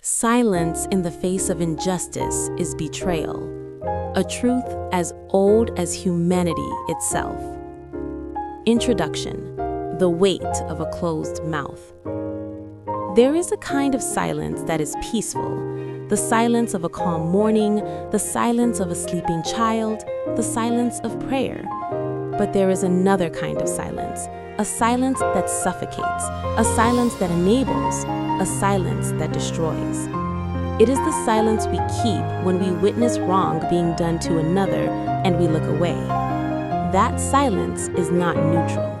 Silence in the face of injustice is betrayal, a truth as old as humanity itself. Introduction: the weight of a closed mouth. There is a kind of silence that is peaceful, the silence of a calm morning, the silence of a sleeping child, the silence of prayer. But there is another kind of silence, a silence that suffocates, a silence that enables, a silence that destroys. It is the silence we keep when we witness wrong being done to another and we look away. That silence is not neutral.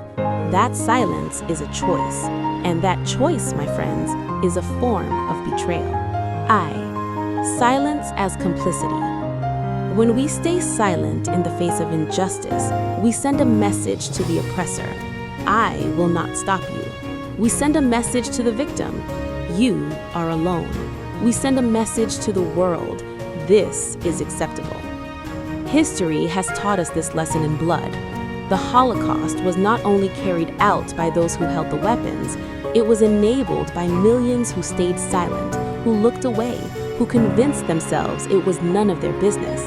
That silence is a choice. And that choice, my friends, is a form of betrayal. Silence as complicity. When we stay silent in the face of injustice, we send a message to the oppressor: I will not stop you. We send a message to the victim: you are alone. We send a message to the world: this is acceptable. History has taught us this lesson in blood. The Holocaust was not only carried out by those who held the weapons, it was enabled by millions who stayed silent, who looked away, who convinced themselves it was none of their business.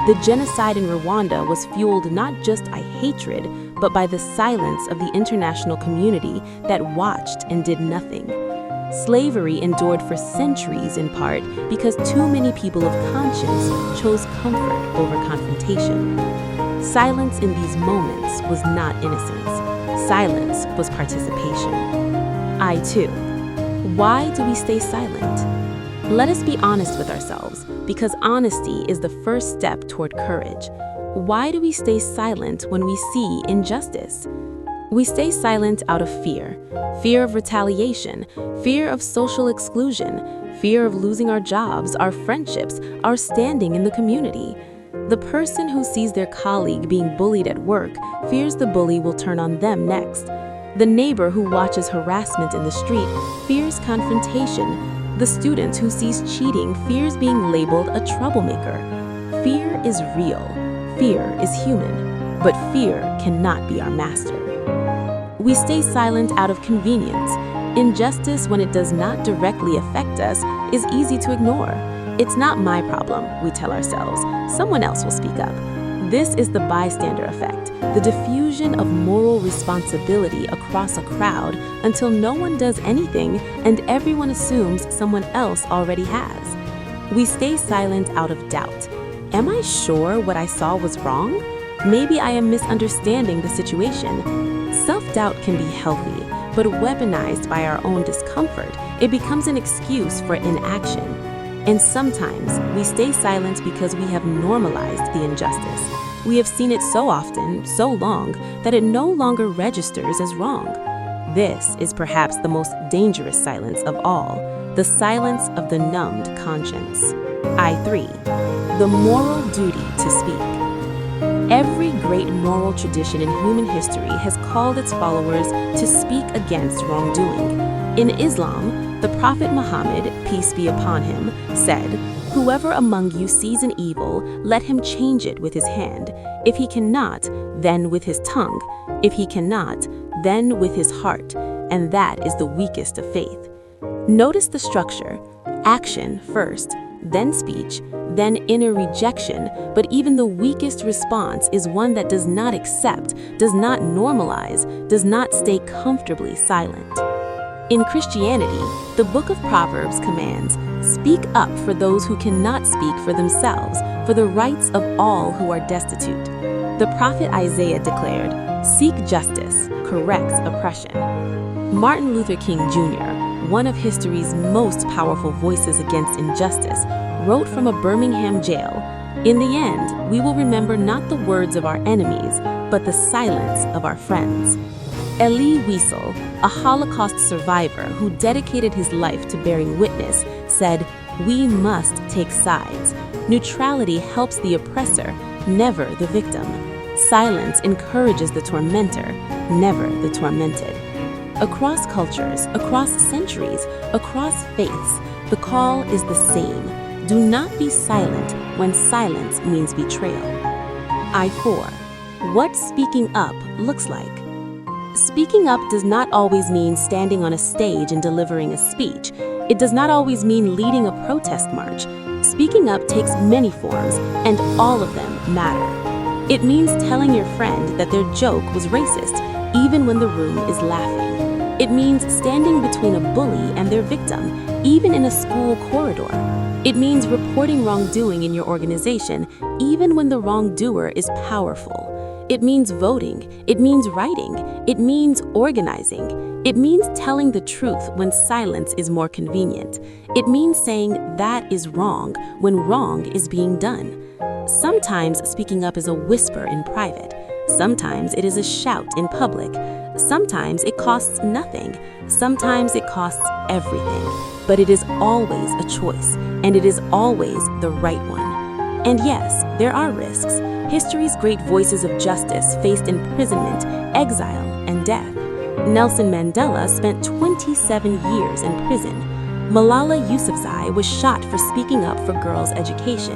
The genocide in Rwanda was fueled not just by hatred, but by the silence of the international community that watched and did nothing. Slavery endured for centuries in part because too many people of conscience chose comfort over confrontation. Silence in these moments was not innocence. Silence was participation. Why do we stay silent? Let us be honest with ourselves, because honesty is the first step toward courage. Why do we stay silent when we see injustice? We stay silent out of fear of retaliation, fear of social exclusion, fear of losing our jobs, our friendships, our standing in the community. The person who sees their colleague being bullied at work fears the bully will turn on them next. The neighbor who watches harassment in the street fears confrontation. The student who sees cheating fears being labeled a troublemaker. Fear is real. Fear is human. But fear cannot be our master. We stay silent out of convenience. Injustice, when it does not directly affect us, is easy to ignore. It's not my problem, we tell ourselves. Someone else will speak up. This is the bystander effect, the diffusion of moral responsibility across a crowd until no one does anything and everyone assumes someone else already has. We stay silent out of doubt. Am I sure what I saw was wrong? Maybe I am misunderstanding the situation. Self-doubt can be healthy, but weaponized by our own discomfort, it becomes an excuse for inaction. And sometimes we stay silent because we have normalized the injustice. We have seen it so often, so long, that it no longer registers as wrong. This is perhaps the most dangerous silence of all, the silence of the numbed conscience. The moral duty to speak. Every great moral tradition in human history has called its followers to speak against wrongdoing. In Islam, the Prophet Muhammad, peace be upon him, said, "Whoever among you sees an evil, let him change it with his hand. If he cannot, then with his tongue. If he cannot, then with his heart. And that is the weakest of faith." Notice the structure: action first, then speech, then inner rejection, but even the weakest response is one that does not accept, does not normalize, does not stay comfortably silent. In Christianity, the book of Proverbs commands, "Speak up for those who cannot speak for themselves, for the rights of all who are destitute." The prophet Isaiah declared, "Seek justice, corrects oppression." Martin Luther King Jr., one of history's most powerful voices against injustice, wrote from a Birmingham jail, "In the end, we will remember not the words of our enemies, but the silence of our friends." Elie Wiesel, a Holocaust survivor who dedicated his life to bearing witness, said, "We must take sides. Neutrality helps the oppressor, never the victim. Silence encourages the tormentor, never the tormented." Across cultures, across centuries, across faiths, the call is the same. Do not be silent when silence means betrayal. What speaking up looks like. Speaking up does not always mean standing on a stage and delivering a speech. It does not always mean leading a protest march. Speaking up takes many forms, and all of them matter. It means telling your friend that their joke was racist, even when the room is laughing. It means standing between a bully and their victim, even in a school corridor. It means reporting wrongdoing in your organization, even when the wrongdoer is powerful. It means voting. It means writing. It means organizing. It means telling the truth when silence is more convenient. It means saying that is wrong when wrong is being done. Sometimes speaking up is a whisper in private. Sometimes it is a shout in public. Sometimes it costs nothing. Sometimes it costs everything. But it is always a choice, and it is always the right one. And yes, there are risks. History's great voices of justice faced imprisonment, exile, and death. Nelson Mandela spent 27 years in prison. Malala Yousafzai was shot for speaking up for girls' education.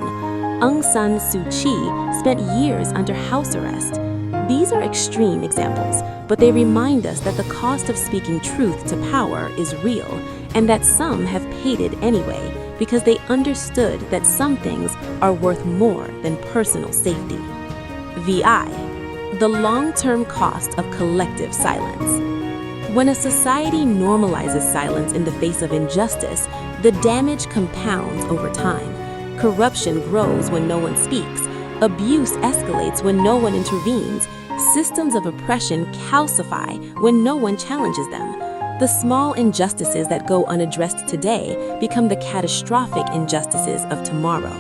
Aung San Suu Kyi spent years under house arrest. These are extreme examples, but they remind us that the cost of speaking truth to power is real, and that some have paid it anyway because they understood that some things are worth more than personal safety. VI, the long-term cost of collective silence. When a society normalizes silence in the face of injustice, the damage compounds over time. Corruption grows when no one speaks. Abuse escalates when no one intervenes. Systems of oppression calcify when no one challenges them. The small injustices that go unaddressed today become the catastrophic injustices of tomorrow.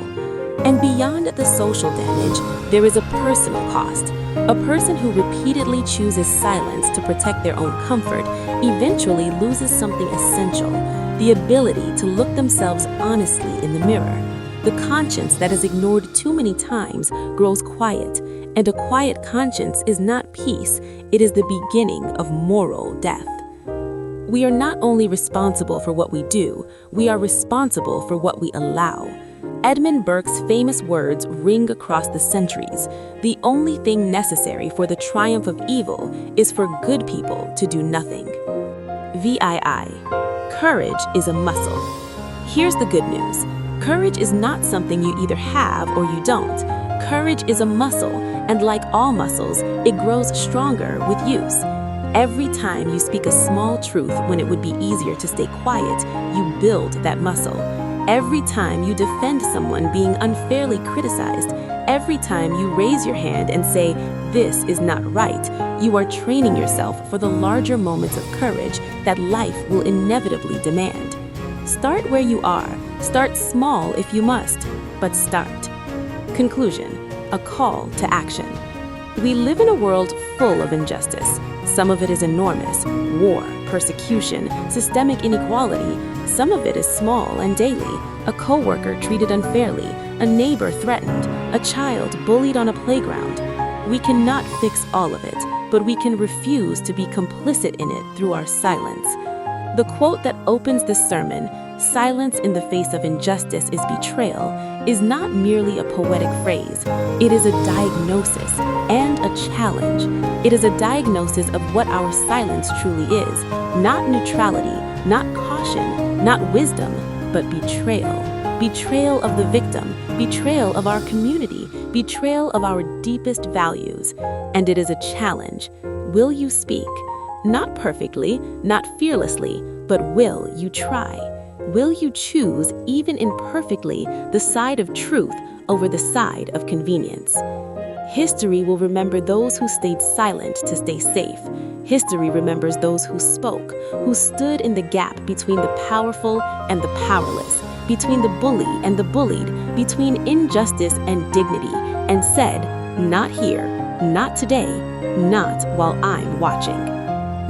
And beyond the social damage, there is a personal cost. A person who repeatedly chooses silence to protect their own comfort eventually loses something essential: the ability to look themselves honestly in the mirror. The conscience that is ignored too many times grows quiet, and a quiet conscience is not peace, it is the beginning of moral death. We are not only responsible for what we do, we are responsible for what we allow. Edmund Burke's famous words ring across the centuries: the only thing necessary for the triumph of evil is for good people to do nothing. VII. Courage is a muscle. Here's the good news. Courage is not something you either have or you don't. Courage is a muscle, and like all muscles, it grows stronger with use. Every time you speak a small truth when it would be easier to stay quiet, you build that muscle. Every time you defend someone being unfairly criticized, every time you raise your hand and say, "This is not right," you are training yourself for the larger moments of courage that life will inevitably demand. Start where you are. Start small if you must, but start. Conclusion: a call to action. We live in a world full of injustice. Some of it is enormous: war, persecution, systemic inequality. Some of it is small and daily: a coworker treated unfairly, a neighbor threatened, a child bullied on a playground. We cannot fix all of it, but we can refuse to be complicit in it through our silence. The quote that opens this sermon, "Silence in the face of injustice is betrayal," is not merely a poetic phrase. It is a diagnosis and a challenge. It is a diagnosis of what our silence truly is: not neutrality, not caution, not wisdom, but betrayal. Betrayal of the victim, betrayal of our community, betrayal of our deepest values. And it is a challenge. Will you speak? Not perfectly, not fearlessly, but will you try? Will you choose, even imperfectly, the side of truth over the side of convenience? History will remember those who stayed silent to stay safe. History remembers those who spoke, who stood in the gap between the powerful and the powerless, between the bully and the bullied, between injustice and dignity, and said, "Not here, not today, not while I'm watching."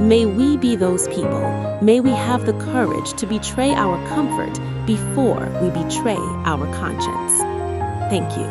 May we be those people. May we have the courage to betray our comfort before we betray our conscience. Thank you.